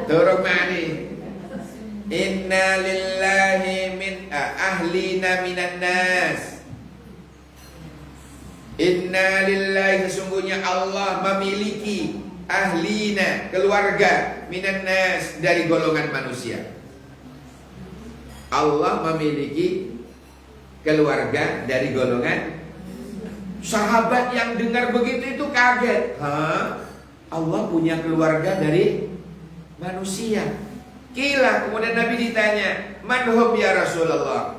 Turun mani. Inna lillahi min ahlina minan nas. Inna lillahi, sesungguhnya Allah memiliki ahlina, keluarga, minan nas, dari golongan manusia. Allah memiliki keluarga dari golongan. Sahabat yang dengar begitu itu kaget. Allah punya keluarga dari manusia. Kila, kemudian Nabi ditanya, manhum ya Rasulullah?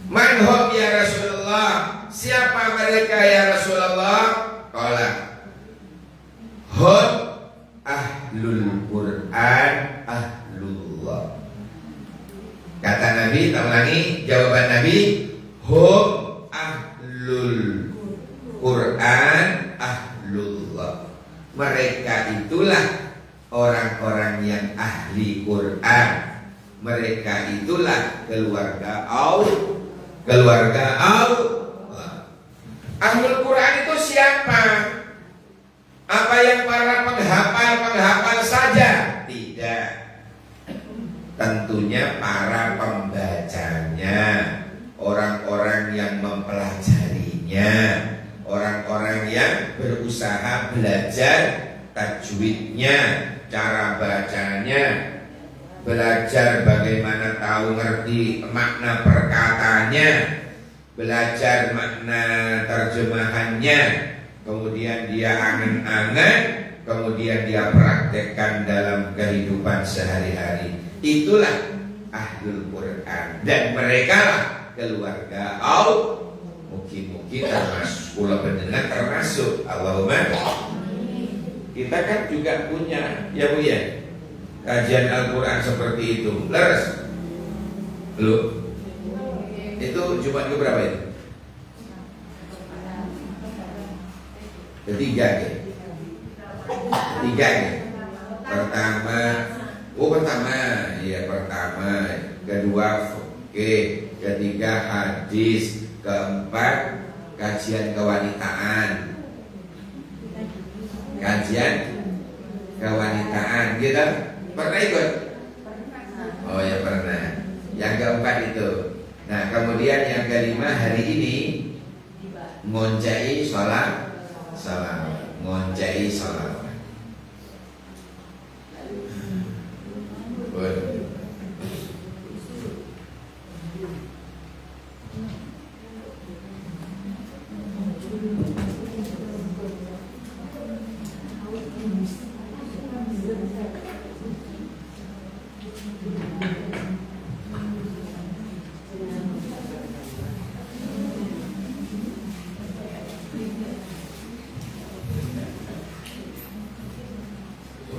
Manhum ya Rasulullah? Siapa mereka ya Rasulullah? Qala hum ahlul Quran ahlullah. Kata Nabi, tak ulangi jawaban Nabi, hum ahlul Quran ahlullah. Mereka itulah orang-orang yang ahli Quran. Mereka itulah keluarga Allah. Ahlul Quran itu siapa? Apa yang para penghafal saja? Tidak. Tentunya para pembacanya, orang-orang yang mempelajarinya, orang-orang yang berusaha belajar tajwidnya, cara bacanya, belajar bagaimana tahu ngerti makna perkataannya, belajar makna terjemahannya, kemudian dia angan-angan, kemudian dia praktekkan dalam kehidupan sehari-hari. Itulah ahlul Quran, dan mereka lah keluarga Allah. Mungkin termasuk, pula pendengar termasuk. Allahumma. Kita kan juga punya, ya Bu ya, kajian Al-Quran seperti itu. Leres? Belum? Itu Jumat ke berapa itu? Ketiga ya? Pertama, kedua ketiga hadis, keempat kajian kewanitaan. Gitu? Pernah ikut? Oh ya pernah. Yang keempat itu. Nah kemudian yang kelima hari ini ngoncai sholat.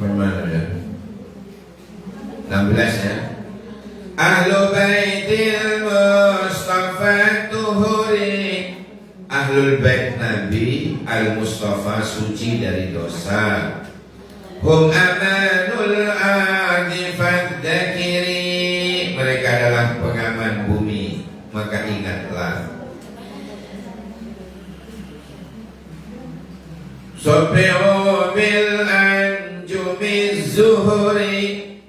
Mana ya? 16 ya. Ahlu baitil Mustafa tuhuri, ahlul bait Nabi al-Mustafa suci dari dosa. Hum amanul ardi fadzakiri, mereka adalah pengaman bumi, maka ingatlah. Sobi'u bil anjumiz zuhuri,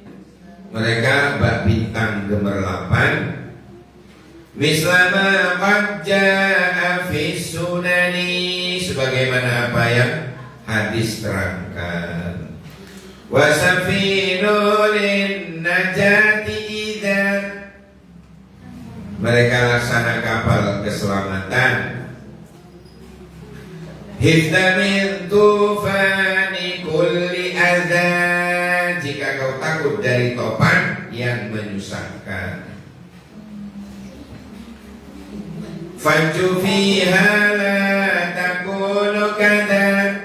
mereka bak bintang gemerlapan. Mislama qad ja'a fi sunani, sebagaimana apa yang hadis terangkan. wa safinu lin najati idza, mereka laksana kapal keselamatan. Hifdza min tufani kulli adza, jika kau takut dari topan yang menyusahkan. Fanju fiha la takunu kadza,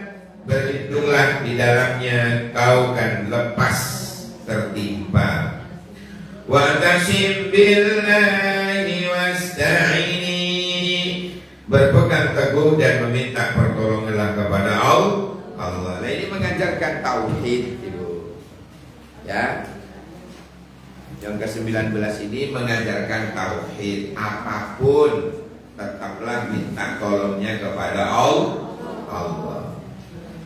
berlindunglah di dalamnya kau kan lepas tertimpa. Wa tasim billahi wasta'ini, berpegang teguh dan meminta pertolonganlah kepada Allah. Nah, ini mengajarkan tauhid itu. Ya. Yang ke-19 ini mengajarkan tauhid. Apapun tetaplah minta tolongnya kepada Allah.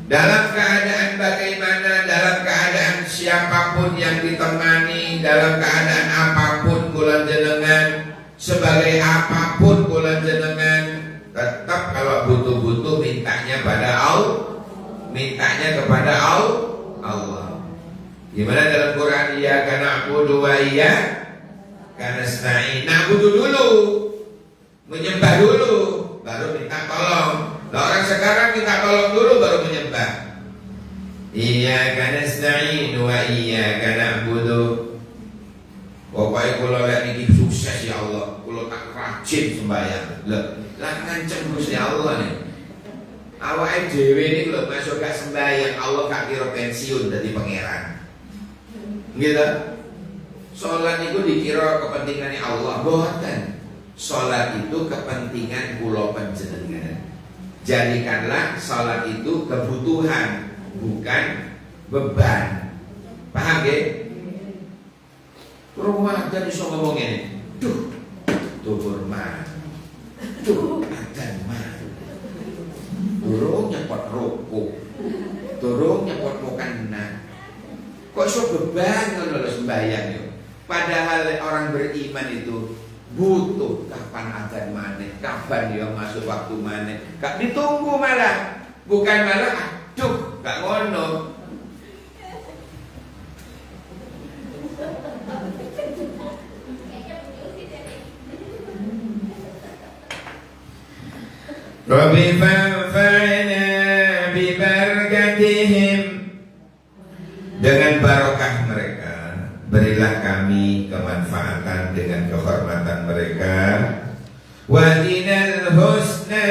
Dalam keadaan bagaimana, dalam keadaan siapapun yang ditemani, dalam keadaan apapun kula jenengan, sebagai apapun kula jenengan, tetap kalau butuh-butuh mintanya pada Allah, mintanya kepada Allah. Gimana dalam Quran? Ya kana na'budu wa iyyaka nasta'in. Na'budu dulu, menyembah dulu, baru minta tolong. Nah, orang sekarang minta tolong dulu baru menyembah. Iyyaka nasta'in wa iyyaka na'budu. Pokoknya kalau lihat ini sukses ya Allah, kalau tak rajin sembahyang, lah ngancam Gusti Allah nih. Awake dhewe ini kalau masuk gak sembahyang, Allah gak kira pensiun dari pangeran. Gitu. Sholat itu dikira kepentingannya Allah, boten. Sholat itu kepentingan kula panjenengan. Jadikanlah sholat itu kebutuhan, bukan beban. Paham ya? Rumah dan iso ngomong ini, duh, tuhur mah, duh, adan mah, durung nyepot ruku, durung nyepot mukana. Kok iso beban ngono lho sembahyang yo. Padahal orang beriman itu butuh kapan adzan maneh, kapan dia masuk waktu maneh. Gak ditunggu malah, bukan malah aduh, gak ngono. Rabbi fanfa'na bi barakatihim, dengan barokah mereka berilah kami kemanfaatan dengan kehormatan mereka. Wadinal husna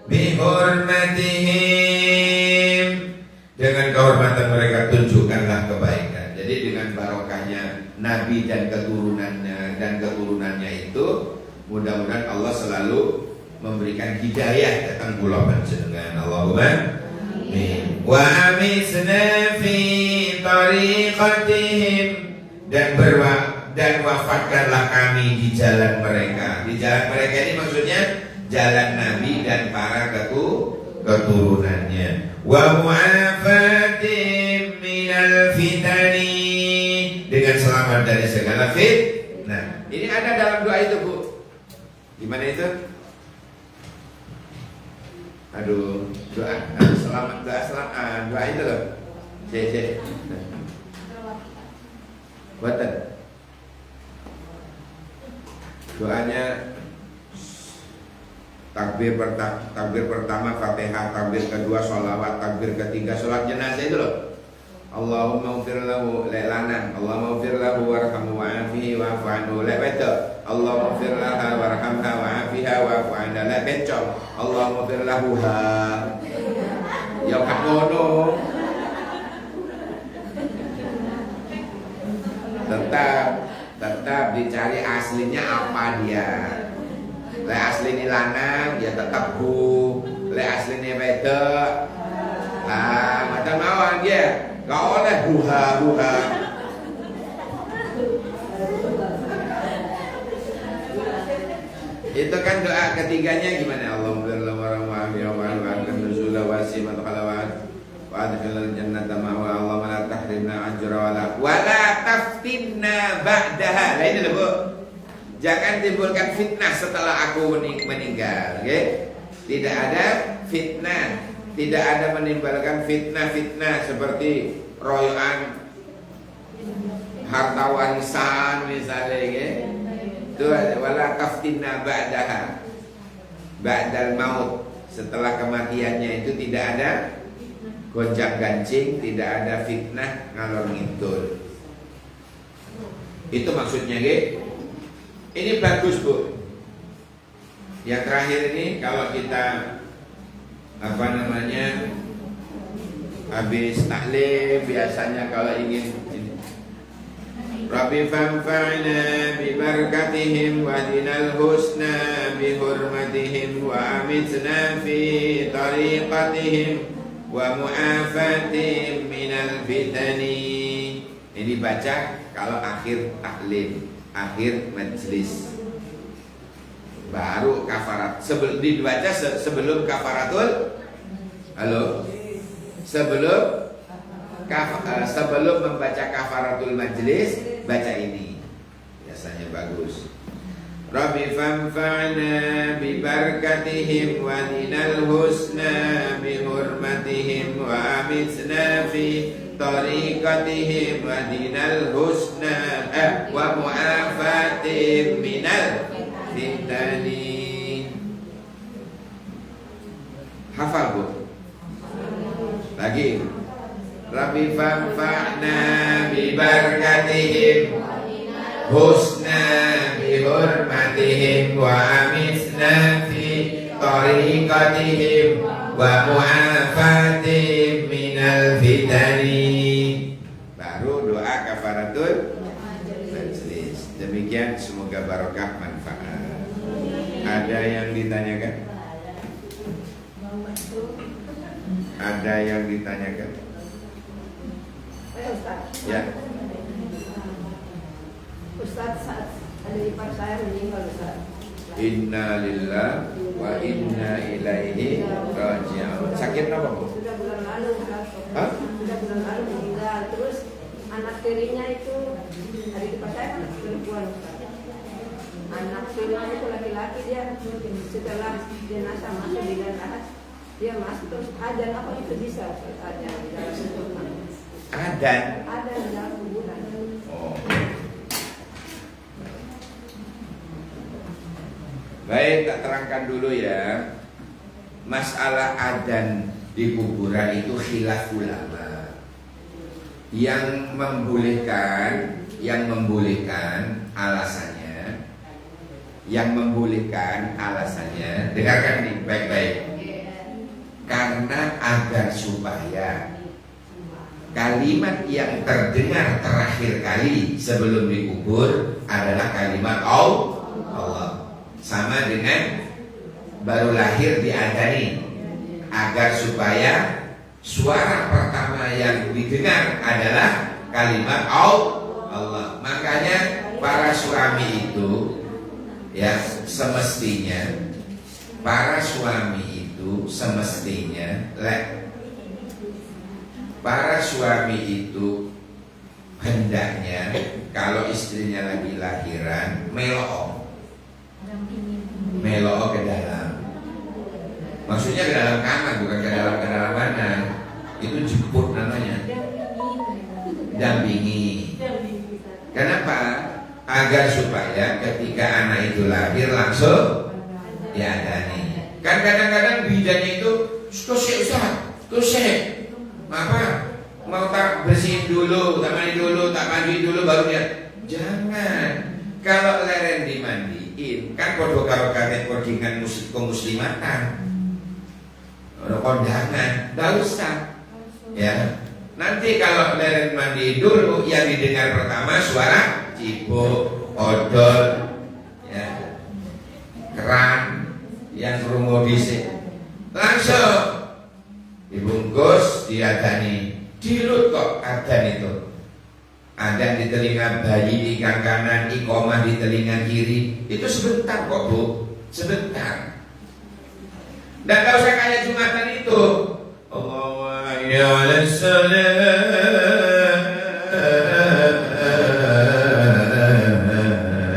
bihormatihim, dengan kehormatan mereka tunjukkanlah kebaikan. Jadi dengan barokahnya Nabi dan keturunannya itu, mudah-mudahan Allah selalu memberikan hidayah datang kula panjenengan. Allahumma amin. Wa amisna fi tariqatihim, dan wafatkanlah kami di jalan mereka. Di jalan mereka ini maksudnya jalan Nabi dan para keturunannya. Wa mu'afatim minal fitani, dengan selamat dari segala fitnah. Ini ada dalam doa itu, Bu. Gimana itu? Aduh, doa selamat, doa itu loh. Cek. Buatan. Doanya takbir pertama Fatihah, takbir kedua sholawat, takbir ketiga sholat jenazah itu loh. Allahumma ufir lahu lelanan, Allahumma ufir lahu warhamhu wa'afihi wa'afu anhu la beto, Allahumma ufir laha warhamha wa'afiha wa'afu anha la bencong, Allahumma ufir lahu ha. Ya gak ngono. Tetap dicari aslinya apa dia. Le asli ini lanang ya tetap hu, le asli ini wedok. Macam mawon dia. Gak oleh buha. Itu kan doa ketiganya gimana? Allahumma warahmatullahi Allahumma la tahrimna ajra wala taftinna ba'daha. Nah ini loh, Bu. Jangan timbulkan fitnah setelah aku meninggal, okay? Tidak ada fitnah. Tidak ada menimbulkan fitnah seperti royoan harta warisan misalnya itu wala taftinna ba'daha ba'dal maut, setelah kematiannya itu tidak ada gonjang gancing, tidak ada fitnah ngalor ngidul. Itu maksudnya ini bagus Bu. Yang terakhir ini kalau kita habis taklim biasanya kalau ingin Rabbi fanfa'na bi barakatihim wa dinal husna bi hurmatihim wa amitna fi tariqatihim wa mu'afatihim minal fitani. Ini baca kalau akhir taklim, akhir majlis. Baru kafarat. Dibaca sebelum kafaratul. Halo. Sebelum membaca kafaratul majlis, baca ini. Biasanya bagus. Rabbi fanfa'na bi barakatihim wa dinal husna bi hurmatihim wa amitna fi tariqatihim wa dinal husna wa mu'afatihim minal fitani. Hafal Bu? Lagi. Rabbi fanfa'na bi barakatihim husna bi hurmatihim wa amitna fi tariqatihim wa mu'afatihim minal fitani. Baru doa kafaratul majlis. Demikian, semoga barokah manfaat. Ada yang ditanyakan? Ada yang ditanyakan? Ya. Ustaz, saat ada ipar saya meninggal Ustaz. Inna lillahi wa inna ilaihi raji'un. Sakit apa Bu? Sudah bulan lalu Ustaz. Hah? Sudah bulan lalu meninggal. Terus anak tirinya itu, adik ipar saya kan perempuan Ustaz. Anak tirinya itu laki-laki, dia setelah jenazah masuk di dalam dia masuk terus adan, apa itu bisa Ustaz? Adan di dalam kuburan. Adan. Adan di dalam kuburan. Oh. Baik, tak terangkan dulu ya. Masalah adan di kuburan itu khilaf ulama. Yang membolehkan alasannya, dengarkan nih baik-baik. Karena agar supaya kalimat yang terdengar terakhir kali sebelum dikubur adalah kalimat Allah. Sama dengan baru lahir diadani, agar supaya suara pertama yang didengar adalah kalimat Allah. Makanya para suami itu ya semestinya para suami itu hendaknya kalau istrinya lagi lahiran melok ke dalam. Maksudnya ke dalam kamar, bukan ke dalam mana. Itu jemput namanya. Dampingi. Kenapa? Agar supaya ketika anak itu lahir langsung diadani. Kan kadang-kadang bidannya itu tusik mau tak bersihin dulu, tak mandi dulu baru dia. Jangan. Kalau leren dimandiin, kan podo karo kakek kodingan muslimatan, kondangan, nggak usah. Ya, nanti kalau leren mandi dulu, yang didengar pertama suara cibuk, odol, ya, keran, yang rungu disik, langsung dibungkus, diadani, dilut kok adan itu. Ada di telinga bayi di kanan, iqomah di telinga kiri. Itu sebentar kok Bu, sebentar. Dan gak usah kayak Jumatan itu. Allahu Akbar.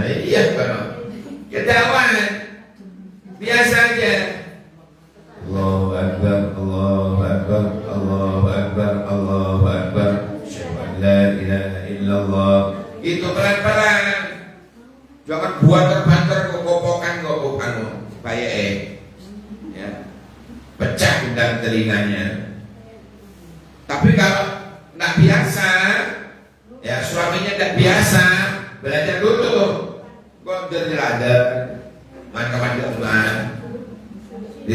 Iya kono. Ketahuan. Biasa aja. Allahu Akbar, Allahu Akbar, Allahu Akbar, Allahu Akbar. ya, pecah gendang telinganya. Tapi kalau nggak biasa, ya suaminya nggak biasa, belajar dulu. Kok ada macam-macam di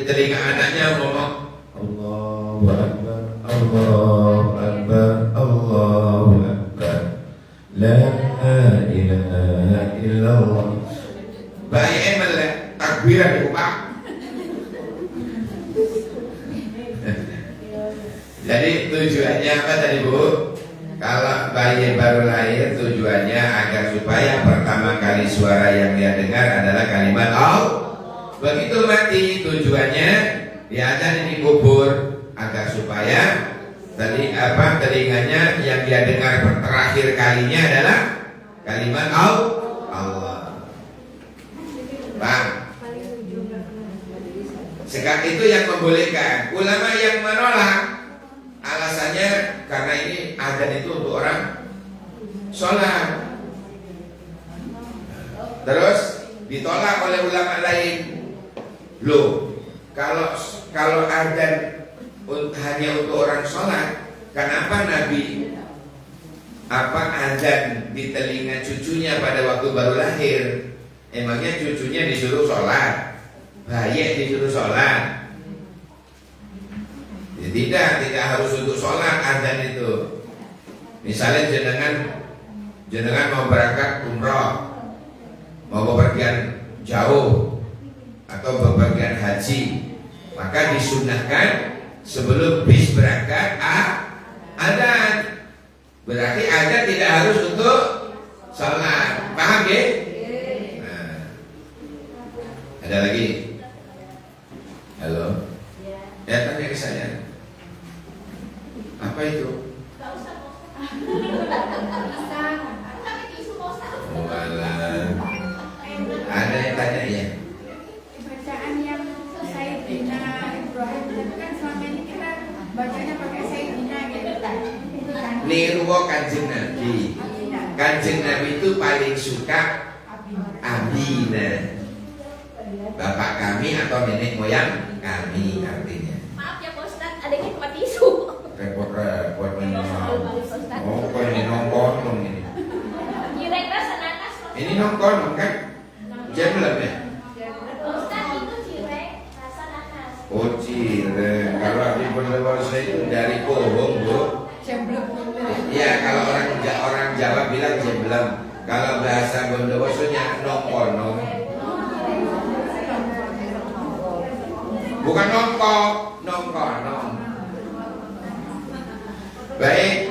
telinga anaknya ngomong Allahu Akbar, Allahu Akbar, Allahu Akbar, la ilaha illallah. Bayi emel takbiran di rumah. Jadi tujuannya apa tadi Bu? Kalau bayi baru lahir tujuannya agar supaya pertama kali suara yang dia dengar adalah kalimat Allah. Begitu mati tujuannya dia ada di kubur agar supaya telinganya yang dia dengar terakhir kalinya adalah kalimat Allah. Bang, sekarang itu yang membolehkan. Ulama yang menolak alasannya karena ini adzan itu untuk orang sholat. Terus ditolak oleh ulama lain. Loh, kalau adzan hanya untuk orang sholat, kenapa Nabi adzan di telinga cucunya pada waktu baru lahir? Emangnya cucunya disuruh sholat, bayi disuruh sholat? Ya, tidak harus untuk sholat adzan itu. Misalnya jenengan mau berangkat umroh, mau bepergian jauh atau bepergian haji, maka disunahkan sebelum bis berangkat adzan. Berarti adzan tidak harus untuk sholat. Paham ya? Nah, ada lagi? Halo? Ya, tanya ke saya. Apa itu? Ada yang tanya ya? Bacaan yang Sayyidina Ibrahim itu kan selama ini kita bacanya pakai Sayyidina gitu kan. Niruwa Kanjeng Nabi. Kanjeng Nabi itu paling suka Abina, bapak kami atau nenek moyang kami artinya. Maaf ya Pak Ustaz, adanya cuma tisu. Repot minimal. Oh, kok ini nongkrong ini. Kira-kira senanas. Ini nongkrong kan? Jam belum ya? Ustaz itu cireng rasa nanas. Oh cireng. Kalau di Bondowoso itu dari pohon Bu. Jemblem. Iya, kalau orang Jawa bilang jemblem. Kalau bahasa Bondowosonya nongkono. Bukan nongkono. Baik,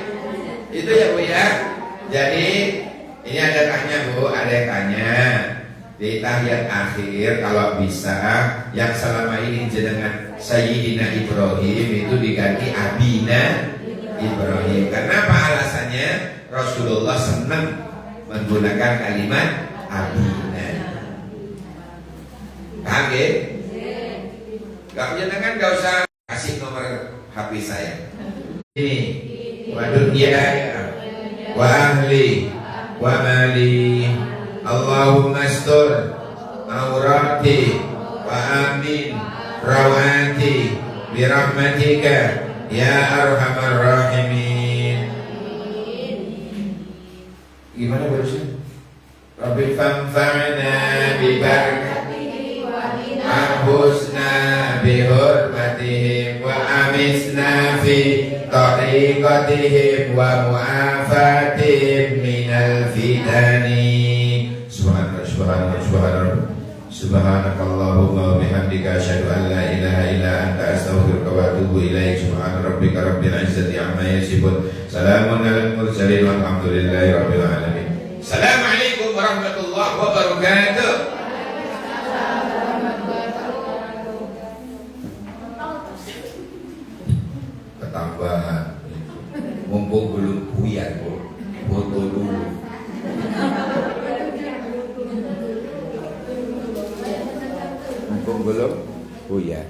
itu ya Bu ya. Jadi ini ada tanya Bu, ada yang tanya di tahiyat akhir kalau bisa yang selama ini jenengan Sayyidina Ibrahim itu diganti Abina Ibrahim. Kenapa alasannya? Rasulullah senang menggunakan kalimat Abina. Paham ya? Jenengan gak usah kasih nomor HP saya. Ini wa dunya wa ahli wa mali Allahumma astur aurati wa amin rawati birahmatika ya arhamar rahimin. Gimana barusan? Rabbi fanfa'na bi barakatihi wa anfusna bi hurmatihim wa amisna fi tariqatihim wa mu'afatihim minal fitani. Subhanakallahumma wa bihamdika asyhadu an la ilaha illa anta astaghfiruka wa atubu ilaik. Subhana rabbika rabbil izzati amma yasifun. Salamun alal mursalin walhamdulillahi rabbil alamin. Assalamualaikum warahmatullahi wabarakatuh. Ketambahan mumpung belum buyar foto dulu. Mumpung belum buyar.